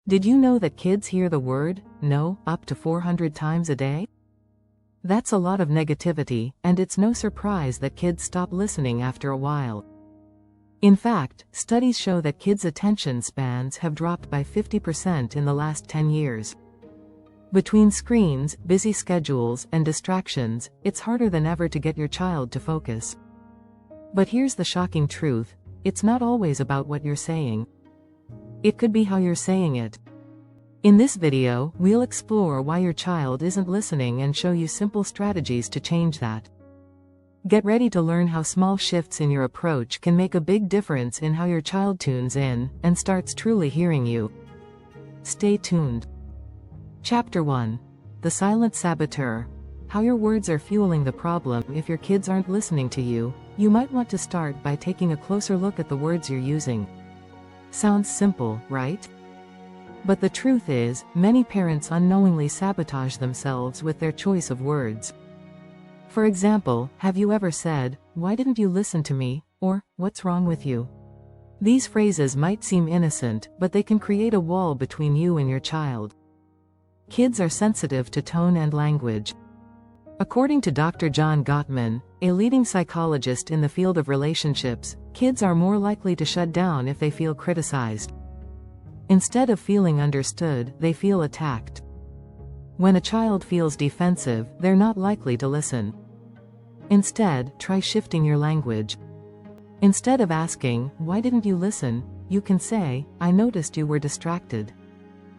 Did you know that kids hear the word no up to 400 times a day? That's a lot of negativity, and it's no surprise that kids stop listening after a while. In fact, studies show that kids' attention spans have dropped by 50% in the last 10 years. Between screens, busy schedules, and distractions, it's harder than ever to get your child to focus. But here's the shocking truth: it's not always about what you're saying. It could be how you're saying it. In this video, we'll explore why your child isn't listening and show you simple strategies to change that. Get ready to learn how small shifts in your approach can make a big difference in how your child tunes in and starts truly hearing you. Stay tuned. Chapter 1. The Silent Saboteur. How your words are fueling the problem. If your kids aren't listening to you, you might want to start by taking a closer look at the words you're using. Sounds simple, right? But the truth is, many parents unknowingly sabotage themselves with their choice of words. For example, have you ever said, "Why didn't you listen to me?" or "What's wrong with you?" These phrases might seem innocent, but they can create a wall between you and your child. Kids are sensitive to tone and language. According to Dr. John Gottman, a leading psychologist in the field of relationships, kids are more likely to shut down if they feel criticized. Instead of feeling understood, they feel attacked. When a child feels defensive, they're not likely to listen. Instead, try shifting your language. Instead of asking, "Why didn't you listen?" you can say, "I noticed you were distracted.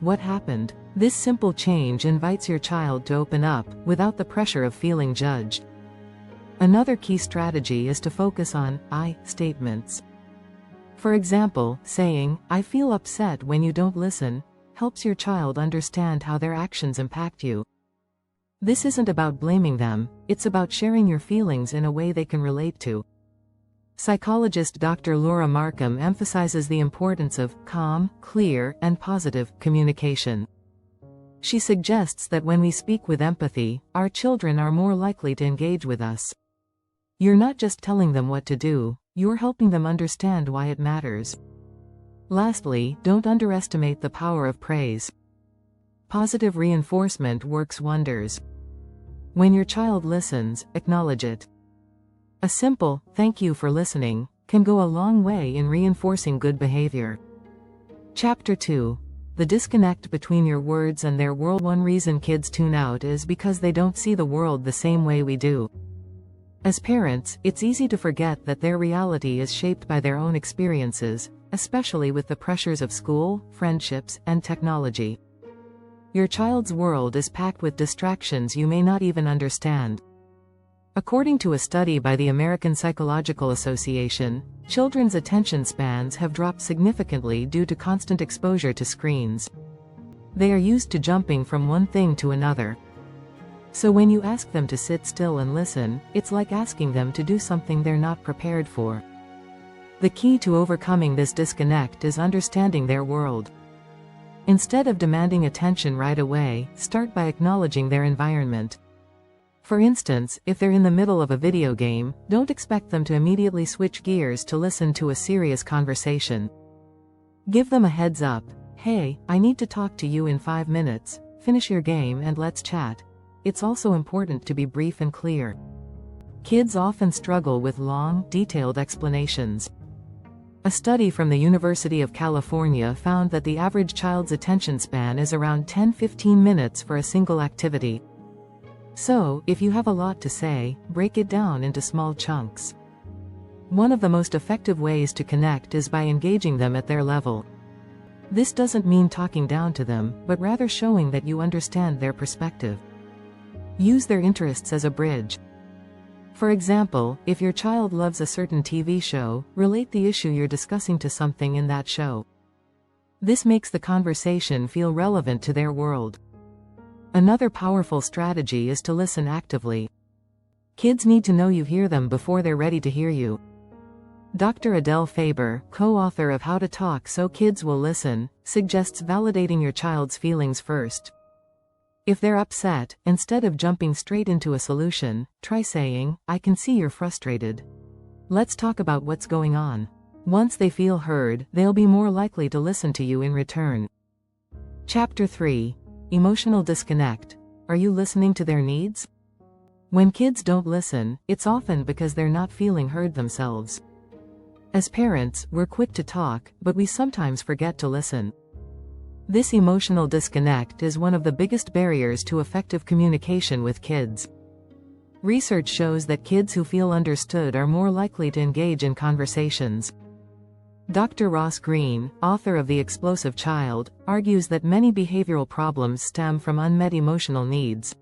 What happened?" This simple change invites your child to open up, without the pressure of feeling judged. Another key strategy is to focus on I statements. For example, saying, "I feel upset when you don't listen," helps your child understand how their actions impact you. This isn't about blaming them, it's about sharing your feelings in a way they can relate to. Psychologist Dr. Laura Markham emphasizes the importance of calm, clear, and positive communication. She suggests that when we speak with empathy, our children are more likely to engage with us. You're not just telling them what to do, you're helping them understand why it matters. Lastly, don't underestimate the power of praise. Positive reinforcement works wonders. When your child listens, acknowledge it. A simple, "Thank you for listening," can go a long way in reinforcing good behavior. Chapter 2. The disconnect between your words and their world. One reason kids tune out is because they don't see the world the same way we do. As parents, it's easy to forget that their reality is shaped by their own experiences, especially with the pressures of school, friendships, and technology. Your child's world is packed with distractions you may not even understand. According to a study by the American Psychological Association, children's attention spans have dropped significantly due to constant exposure to screens. They are used to jumping from one thing to another. So when you ask them to sit still and listen, it's like asking them to do something they're not prepared for. The key to overcoming this disconnect is understanding their world. Instead of demanding attention right away, start by acknowledging their environment. For instance, if they're in the middle of a video game, don't expect them to immediately switch gears to listen to a serious conversation. Give them a heads up. "Hey, I need to talk to you in 5 minutes. Finish your game and let's chat." It's also important to be brief and clear. Kids often struggle with long, detailed explanations. A study from the University of California found that the average child's attention span is around 10–15 minutes for a single activity. So, if you have a lot to say, break it down into small chunks. One of the most effective ways to connect is by engaging them at their level. This doesn't mean talking down to them, but rather showing that you understand their perspective. Use their interests as a bridge. For example, if your child loves a certain TV show, relate the issue you're discussing to something in that show. This makes the conversation feel relevant to their world. Another powerful strategy is to listen actively. Kids need to know you hear them before they're ready to hear you. Dr. Adele Faber, co-author of How to Talk So Kids Will Listen, suggests validating your child's feelings first. If they're upset, instead of jumping straight into a solution, try saying, "I can see you're frustrated. Let's talk about what's going on." Once they feel heard, they'll be more likely to listen to you in return. Chapter 3. Emotional disconnect. Are you listening to their needs? When kids don't listen, it's often because they're not feeling heard themselves. As parents, we're quick to talk, but we sometimes forget to listen. This emotional disconnect is one of the biggest barriers to effective communication with kids. Research shows that kids who feel understood are more likely to engage in conversations. Dr. Ross Greene, author of The Explosive Child, argues that many behavioral problems stem from unmet emotional needs.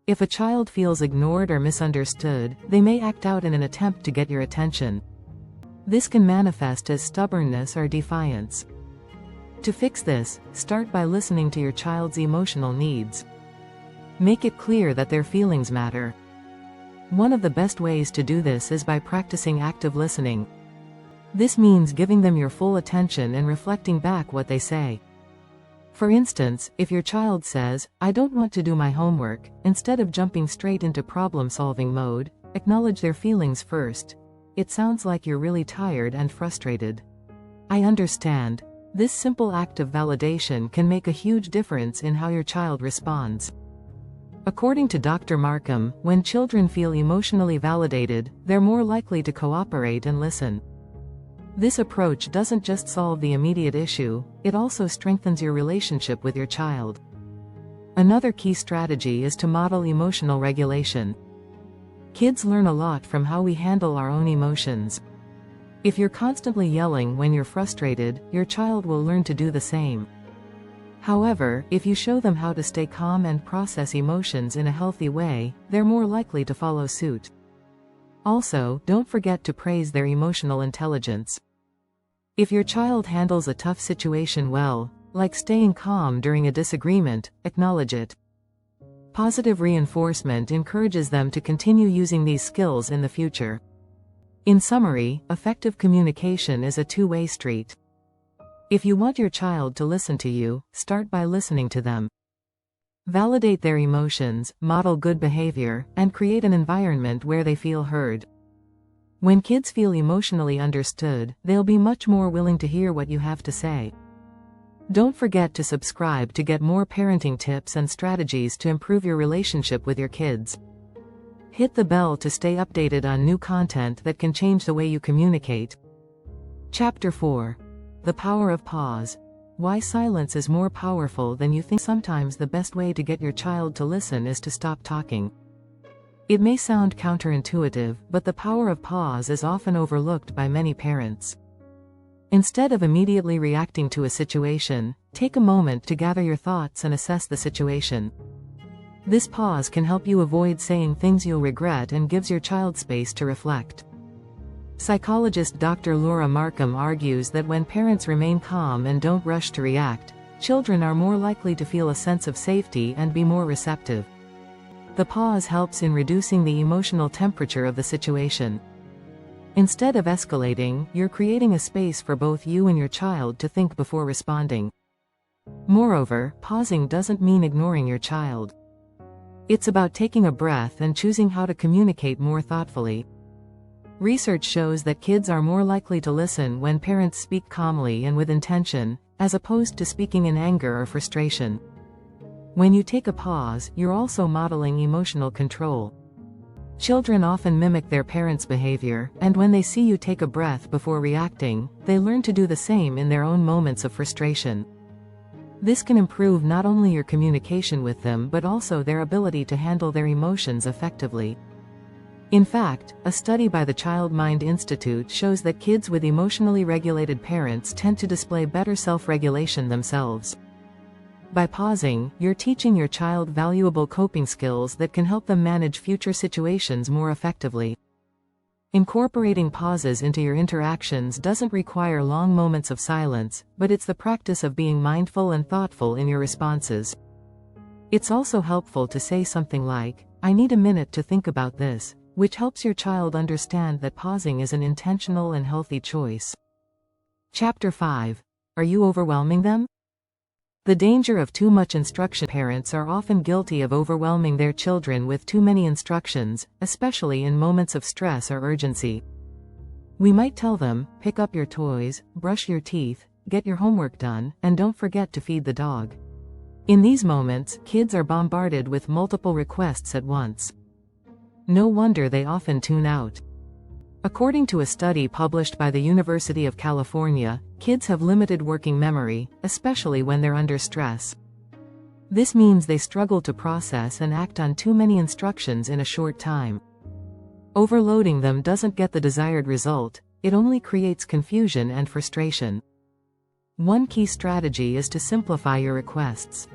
If a child feels ignored or misunderstood, they may act out in an attempt to get your attention. This can manifest as stubbornness or defiance. To fix this, start by listening to your child's emotional needs. Make it clear that their feelings matter. One of the best ways to do this is by practicing active listening. This means giving them your full attention and reflecting back what they say. For instance, if your child says, "I don't want to do my homework," instead of jumping straight into problem-solving mode, acknowledge their feelings first. "It sounds like you're really tired and frustrated. I understand." This simple act of validation can make a huge difference in how your child responds. According to Dr. Markham, when children feel emotionally validated, they're more likely to cooperate and listen. This approach doesn't just solve the immediate issue, it also strengthens your relationship with your child. Another key strategy is to model emotional regulation. Kids learn a lot from how we handle our own emotions. If you're constantly yelling when you're frustrated, your child will learn to do the same. However, if you show them how to stay calm and process emotions in a healthy way, they're more likely to follow suit. Also, don't forget to praise their emotional intelligence. If your child handles a tough situation well, like staying calm during a disagreement, acknowledge it. Positive reinforcement encourages them to continue using these skills in the future. In summary, effective communication is a two-way street. If you want your child to listen to you, start by listening to them. Validate their emotions, model good behavior, and create an environment where they feel heard. When kids feel emotionally understood, they'll be much more willing to hear what you have to say. Don't forget to subscribe to get more parenting tips and strategies to improve your relationship with your kids. Hit the bell to stay updated on new content that can change the way you communicate. Chapter 4. The Power of Pause. Why silence is more powerful than you think. Sometimes the best way to get your child to listen is to stop talking. It may sound counterintuitive, but the power of pause is often overlooked by many parents. Instead of immediately reacting to a situation, take a moment to gather your thoughts and assess the situation. This pause can help you avoid saying things you'll regret and gives your child space to reflect. Psychologist Dr. Laura Markham argues that when parents remain calm and don't rush to react, children are more likely to feel a sense of safety and be more receptive. The pause helps in reducing the emotional temperature of the situation. Instead of escalating, you're creating a space for both you and your child to think before responding. Moreover, pausing doesn't mean ignoring your child. It's about taking a breath and choosing how to communicate more thoughtfully. Research shows that kids are more likely to listen when parents speak calmly and with intention, as opposed to speaking in anger or frustration. When you take a pause, you're also modeling emotional control. Children often mimic their parents' behavior, and when they see you take a breath before reacting, they learn to do the same in their own moments of frustration. This can improve not only your communication with them but also their ability to handle their emotions effectively. In fact, a study by the Child Mind Institute shows that kids with emotionally regulated parents tend to display better self-regulation themselves. By pausing, you're teaching your child valuable coping skills that can help them manage future situations more effectively. Incorporating pauses into your interactions doesn't require long moments of silence, but it's the practice of being mindful and thoughtful in your responses. It's also helpful to say something like, "I need a minute to think about this," which helps your child understand that pausing is an intentional and healthy choice. Chapter 5. Are you overwhelming them? The danger of too much instruction. Parents are often guilty of overwhelming their children with too many instructions, especially in moments of stress or urgency. We might tell them, "Pick up your toys, brush your teeth, get your homework done, and don't forget to feed the dog. In these moments, kids are bombarded with multiple requests at once. No wonder they often tune out. According to a study published by the University of California, kids have limited working memory, especially when they're under stress. This means they struggle to process and act on too many instructions in a short time. Overloading them doesn't get the desired result, it only creates confusion and frustration. One key strategy is to simplify your requests.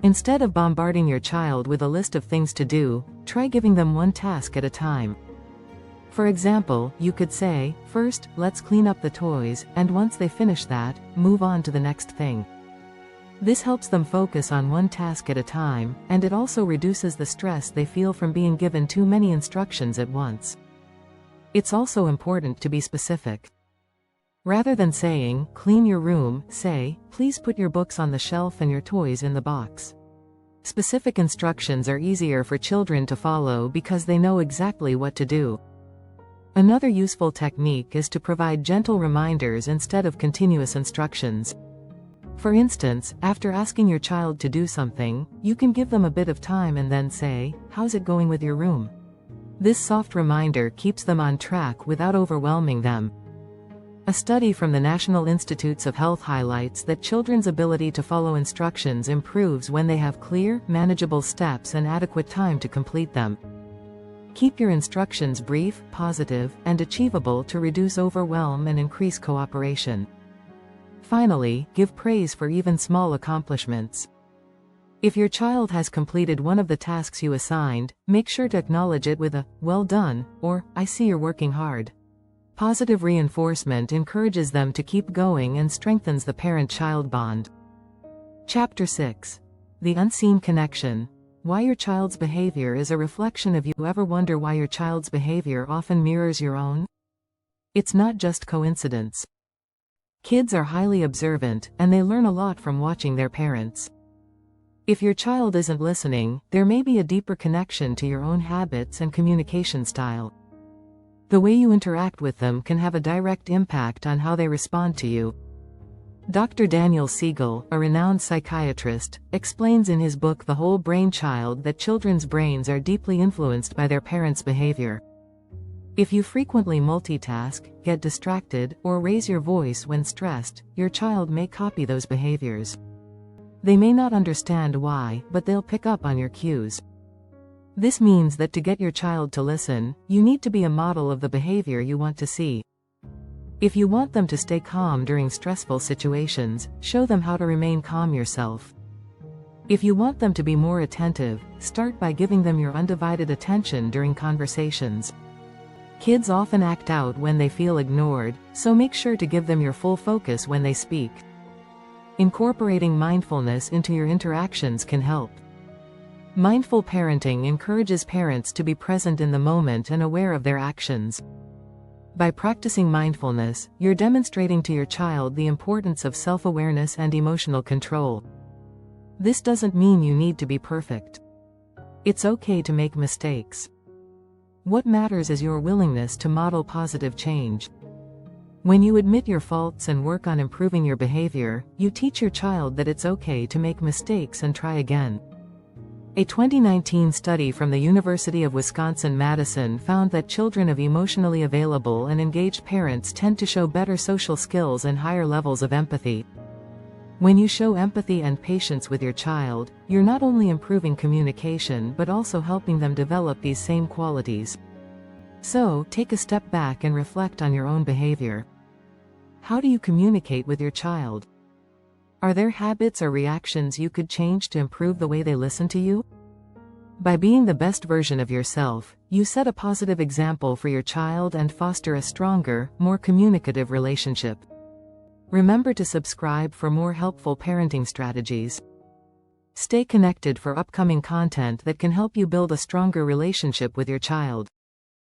Instead of bombarding your child with a list of things to do, try giving them one task at a time. For example, you could say, "First, let's clean up the toys, and once they finish that, move on to the next thing." This helps them focus on one task at a time, and it also reduces the stress they feel from being given too many instructions at once. It's also important to be specific. Rather than saying, "Clean your room," say, "Please put your books on the shelf and your toys in the box." Specific instructions are easier for children to follow because they know exactly what to do. Another useful technique is to provide gentle reminders instead of continuous instructions. For instance, after asking your child to do something, you can give them a bit of time and then say, "How's it going with your room?" This soft reminder keeps them on track without overwhelming them. A study from the National Institutes of Health highlights that children's ability to follow instructions improves when they have clear, manageable steps and adequate time to complete them. Keep your instructions brief, positive, and achievable to reduce overwhelm and increase cooperation. Finally, give praise for even small accomplishments. If your child has completed one of the tasks you assigned, make sure to acknowledge it with a "Well done," or "I see you're working hard." Positive reinforcement encourages them to keep going and strengthens the parent-child bond. Chapter 6. The Unseen Connection. Why your child's behavior is a reflection of you. Ever wonder why your child's behavior often mirrors your own? It's not just coincidence. Kids are highly observant, and they learn a lot from watching their parents. If your child isn't listening, there may be a deeper connection to your own habits and communication style. The way you interact with them can have a direct impact on how they respond to you. Dr. Daniel Siegel, a renowned psychiatrist, explains in his book The Whole Brain Child that children's brains are deeply influenced by their parents' behavior. If you frequently multitask, get distracted, or raise your voice when stressed, your child may copy those behaviors. They may not understand why, but they'll pick up on your cues. This means that to get your child to listen, you need to be a model of the behavior you want to see. If you want them to stay calm during stressful situations, show them how to remain calm yourself. If you want them to be more attentive, start by giving them your undivided attention during conversations. Kids often act out when they feel ignored, so make sure to give them your full focus when they speak. Incorporating mindfulness into your interactions can help. Mindful parenting encourages parents to be present in the moment and aware of their actions. By practicing mindfulness, you're demonstrating to your child the importance of self-awareness and emotional control. This doesn't mean you need to be perfect. It's okay to make mistakes. What matters is your willingness to model positive change. When you admit your faults and work on improving your behavior, you teach your child that it's okay to make mistakes and try again. A 2019 study from the University of Wisconsin-Madison found that children of emotionally available and engaged parents tend to show better social skills and higher levels of empathy. When you show empathy and patience with your child, you're not only improving communication but also helping them develop these same qualities. So, take a step back and reflect on your own behavior. How do you communicate with your child? Are there habits or reactions you could change to improve the way they listen to you? By being the best version of yourself, you set a positive example for your child and foster a stronger, more communicative relationship. Remember to subscribe for more helpful parenting strategies. Stay connected for upcoming content that can help you build a stronger relationship with your child.